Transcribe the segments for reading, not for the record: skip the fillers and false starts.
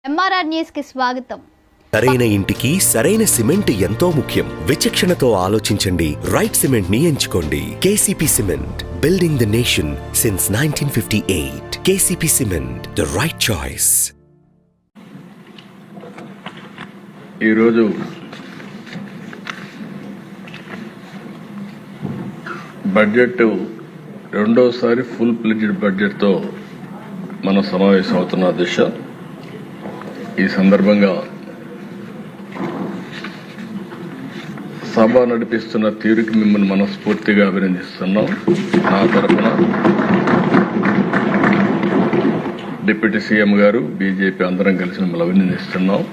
MRR news కి స్వాగతం. సరైన ఇంటికి సరైన సిమెంట్ ఎంతో ముఖ్యం. విచక్షణతో ఆలోచించండి. రైట్ సిమెంట్ ని ఎంచుకోండి. KCP cement, building the nation since 1958. KCP cement, the right choice. ఈరోజు బడ్జెట్ రెండోసారి ఫుల్ ప్లెడ్జ్డ్ బడ్జెట్తో మనం సమావేశం అవుతున్న దిశ. ఈ సందర్భంగా సభ నడిపిస్తున్న తీరుకి మిమ్మల్ని మనస్ఫూర్తిగా అభినందిస్తున్నాం. నా తరఫున డిప్యూటీ సీఎం గారు, బీజేపీ అందరం కలిసి మిమ్మల్ని అభినందిస్తున్నాం.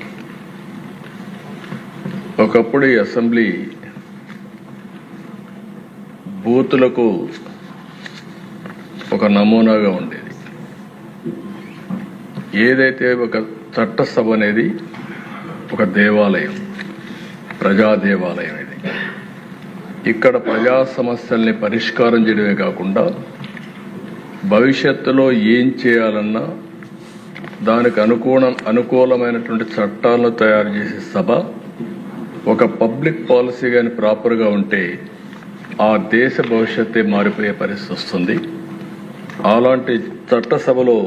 ఒకప్పుడు ఈ అసెంబ్లీ బూతులకు ఒక నమూనాగా ఉండేది. ఏదైతే ఒక చట్టసభ అనేది ఒక దేవాలయం, ప్రజా దేవాలయం. ఇది ఇక్కడ ప్రజా సమస్యల్ని పరిష్కారం చేయడమే కాకుండా భవిష్యత్తులో ఏం చేయాలన్నా దానికి అనుకూలమైనటువంటి చట్టాలను తయారు చేసే సభ. ఒక పబ్లిక్ పాలసీ కానీ ప్రాపర్గా ఉంటే ఆ దేశ భవిష్యత్తే మారిపోయే పరిస్థితి వస్తుంది. అలాంటి చట్టసభలో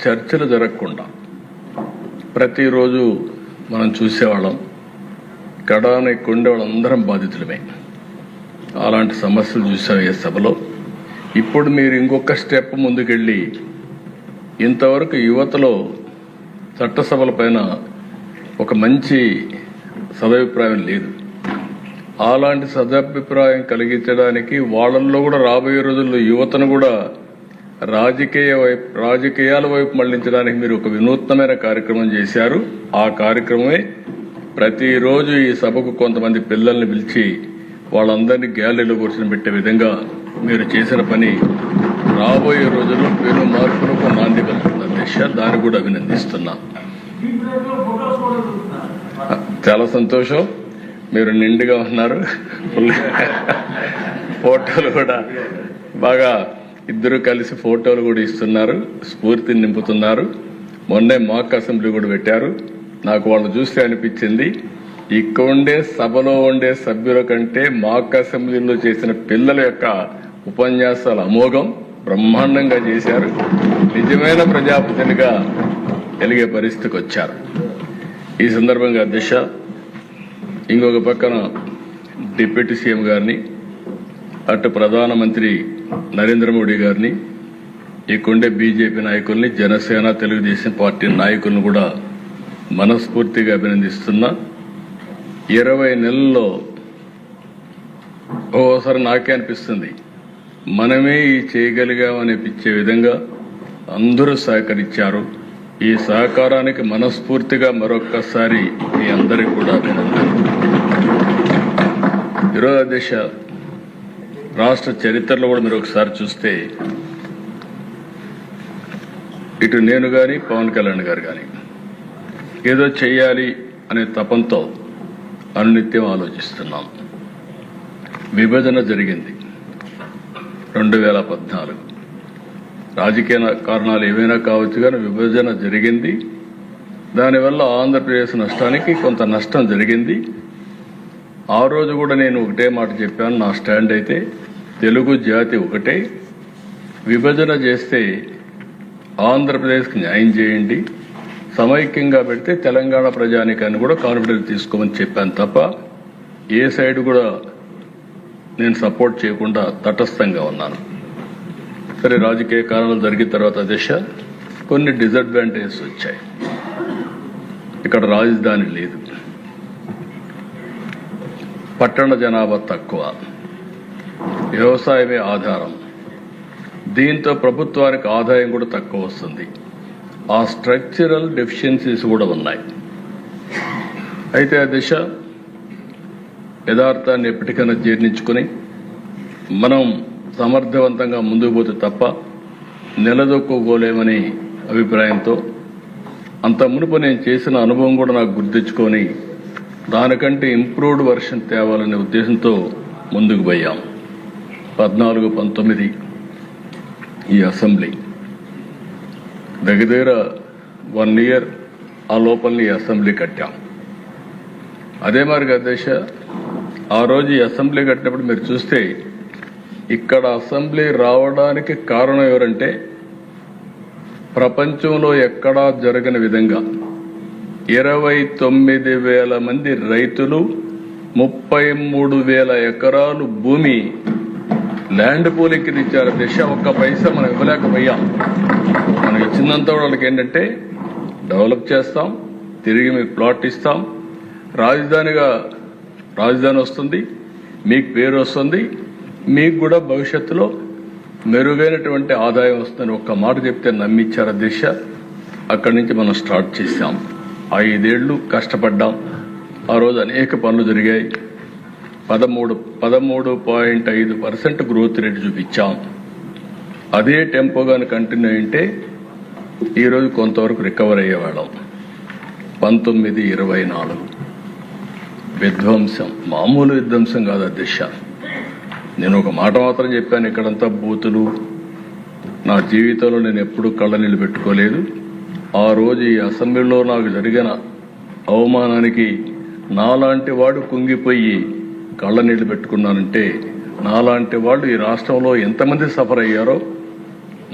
చర్చలు జరగకుండా ప్రతిరోజు మనం చూసేవాళ్ళం. కడానికి ఉండేవాళ్ళందరం బాధితులమే. అలాంటి సమస్యలు చూసాం ఈ సభలో. ఇప్పుడు మీరు ఇంకొక స్టెప్ ముందుకెళ్ళి ఇంతవరకు యువతలో చట్టసభల పైన ఒక మంచి సదభిప్రాయం లేదు. అలాంటి సదభిప్రాయం కలిగించడానికి వాళ్ళల్లో కూడా రాబోయే రోజుల్లో యువతను కూడా రాజకీయాల వైపు మళ్లించడానికి మీరు ఒక వినూత్నమైన కార్యక్రమం చేశారు. ఆ కార్యక్రమమే ప్రతిరోజు ఈ సభకు కొంతమంది పిల్లల్ని పిలిచి వాళ్ళందరినీ గ్యాలరీలో కూర్చొని పెట్టే విధంగా మీరు చేసిన పని రాబోయే రోజుల్లో పెను మార్పులకు నాంది పలుకుతున్న దిశ. దాన్ని కూడా అభినందిస్తున్నా. చాలా సంతోషం. మీరు నిండుగా ఉన్నారు. ఫోటోలు కూడా బాగా ఇద్దరు కలిసి ఫోటోలు కూడా ఇస్తున్నారు, స్ఫూర్తిని నింపుతున్నారు. మొన్నే మాక్ అసెంబ్లీ కూడా పెట్టారు. నాకు వాళ్ళు చూస్తే అనిపించింది, ఇక్కడ ఉండే సభలో ఉండే సభ్యుల కంటే మాక్ అసెంబ్లీలో చేసిన పిల్లల యొక్క ఉపన్యాసాలు అమోఘం, బ్రహ్మాండంగా చేశారు. నిజమైన ప్రజాప్రతినిధిగా వెలిగే పరిస్థితికి వచ్చారు. ఈ సందర్భంగా దిశ ఇంకొక పక్కన డిప్యూటీ సీఎం గారిని, అటు ప్రధానమంత్రి నరేంద్ర మోడీ గారిని, ఇక్కడుండే బీజేపీ నాయకుల్ని, జనసేన, తెలుగుదేశం పార్టీ నాయకులను కూడా మనస్ఫూర్తిగా అభినందిస్తున్నా. 20 నెలల్లో ఓసారి నాకే అనిపిస్తుంది మనమే ఈ చేయగలిగామనిపించే విధంగా అందరూ సహకరించారు. ఈ సహకారానికి మనస్ఫూర్తిగా మరొక్కసారి మీ అందరికీ కూడా అభినందనలు. ఈరోజు దిశ రాష్ట్ర చరిత్రలో కూడా మీరు ఒకసారి చూస్తే ఇటు నేను కానీ పవన్ కళ్యాణ్ గారు కానీ ఏదో చెయ్యాలి అనే తపంతో అనునిత్యం ఆలోచిస్తున్నాం. విభజన జరిగింది 2014. రాజకీయ కారణాలు ఏవైనా కావచ్చు కానీ విభజన జరిగింది. దానివల్ల ఆంధ్రప్రదేశ్ నష్టానికి కొంత నష్టం జరిగింది. ఆ రోజు కూడా నేను ఒకటే మాట చెప్పాను. నా స్టాండ్ అయితే తెలుగు జాతి ఒకటే, విభజన చేస్తే ఆంధ్రప్రదేశ్కి న్యాయం చేయండి, సమైక్యంగా పెడితే తెలంగాణ ప్రజానికాన్ని కూడా కాన్ఫిడెన్స్ తీసుకోమని చెప్పాను తప్ప ఏ సైడ్ కూడా నేను సపోర్ట్ చేయకుండా తటస్థంగా ఉన్నాను. సరే, రాజకీయ కారణాలు జరిగిన తర్వాత దిశ కొన్ని డిసడ్వాంటేజెస్ వచ్చాయి. ఇక్కడ రాజధాని లేదు, పట్టణ జనాభా తక్కువ, వ్యవసాయమే ఆధారం. దీంతో ప్రభుత్వానికి ఆదాయం కూడా తక్కువ వస్తుంది. ఆ స్ట్రక్చరల్ డెఫిషియన్సీస్ కూడా ఉన్నాయి. అయితే ఆ దిశ యథార్థాన్ని ఎప్పటికైనా జీర్ణించుకుని మనం సమర్థవంతంగా ముందుకు పోతే తప్ప నిలదొక్కుకోలేమని అభిప్రాయంతో అంత మునుపు నేను చేసిన అనుభవం కూడా నాకు గుర్తించుకొని దానికంటే ఇంప్రూవ్డ్ వర్షన్ తేవాలనే ఉద్దేశంతో ముందుకు పోయాం. 14-19 ఈ అసెంబ్లీ దగ్గర 1 year ఆ లోపల ఈ అసెంబ్లీ కట్టాం. అదే మరి అధ్యక్ష, ఆ రోజు ఈ అసెంబ్లీ కట్టినప్పుడు మీరు చూస్తే ఇక్కడ అసెంబ్లీ రావడానికి కారణం ఎవరంటే ప్రపంచంలో ఎక్కడా జరగని విధంగా 29,000 మంది రైతులు 33,000 ఎకరాలు భూమి ల్యాండ్ పూలింగ్ ఇచ్చారు. దిశ ఒక్క పైసా మనం ఇవ్వలేకపోయాం. మనం ఇచ్చిందంతా వాళ్ళకి ఏంటంటే డెవలప్ చేస్తాం, తిరిగి మీకు ప్లాట్ ఇస్తాం, రాజధాని వస్తుంది, మీకు పేరు వస్తుంది, మీకు కూడా భవిష్యత్తులో మెరుగైనటువంటి ఆదాయం వస్తుందని ఒక్క మాట చెప్తే నమ్మిచ్చారు దిశ. అక్కడి నుంచి మనం స్టార్ట్ చేశాం. 5 ఏళ్లు కష్టపడ్డాం. ఆ రోజు అనేక పనులు జరిగాయి. 13.5% గ్రోత్ రేట్ చూపించాం. అదే టెంపోగాని కంటిన్యూ అయింటే ఈరోజు కొంతవరకు రికవర్ అయ్యేవాళ్ళం. 1924 విధ్వంసం, మామూలు విధ్వంసం కాదు అధ్యక్ష. నేను ఒక మాట మాత్రం చెప్పాను, ఇక్కడంతా బూతులు. నా జీవితంలో నేను ఎప్పుడూ కళ్ళనీళ్ళు పెట్టుకోలేదు. ఆ రోజు ఈ అసెంబ్లీలో నాకు జరిగిన అవమానానికి నాలాంటి వాడు కుంగిపోయి కళ్ళనీళ్ళు పెట్టుకున్నానంటే నాలాంటి వాళ్ళు ఈ రాష్ట్రంలో ఎంతమంది సఫర్ అయ్యారో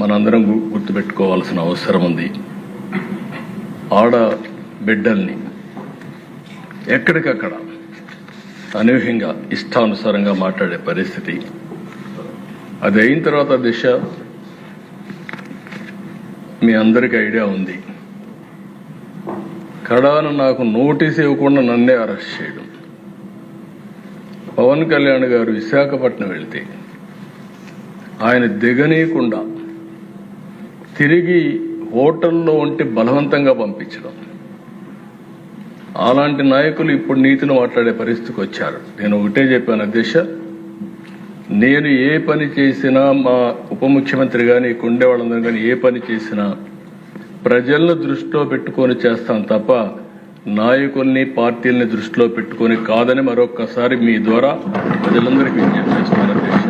మనందరం గుర్తుపెట్టుకోవాల్సిన అవసరం ఉంది. ఆడ బిడ్డల్ని ఎక్కడికక్కడ అనూహ్యంగా ఇష్టానుసారంగా మాట్లాడే పరిస్థితి. అది అయిన తర్వాత దిశ మీ అందరికీ ఐడియా ఉంది. కడాను నాకు నోటీస్ ఇవ్వకుండా నన్నే అరెస్ట్ చేయడం. పవన్ కళ్యాణ్ గారు విశాఖపట్నం వెళితే ఆయన దిగనీయకుండా తిరిగి హోటల్లో ఉంటే బలవంతంగా పంపించడం. అలాంటి నాయకులు ఇప్పుడు నీతిని మాట్లాడే పరిస్థితికి వచ్చారు. నేను ఒకటే చెప్పాను అధ్యక్ష, నేను ఏ పని చేసినా, మా ఉప ముఖ్యమంత్రి కానీ కొండే వాళ్ళందరూ కానీ ఏ పని చేసినా ప్రజలను దృష్టిలో పెట్టుకొని చేస్తాను తప్ప నాయకుల్ని పార్టీల్ని దృష్టిలో పెట్టుకొని కాదని మరొక్కసారి మీ ద్వారా ప్రజలందరికీ విజ్ఞప్తి చేస్తున్నాను అధ్యక్ష.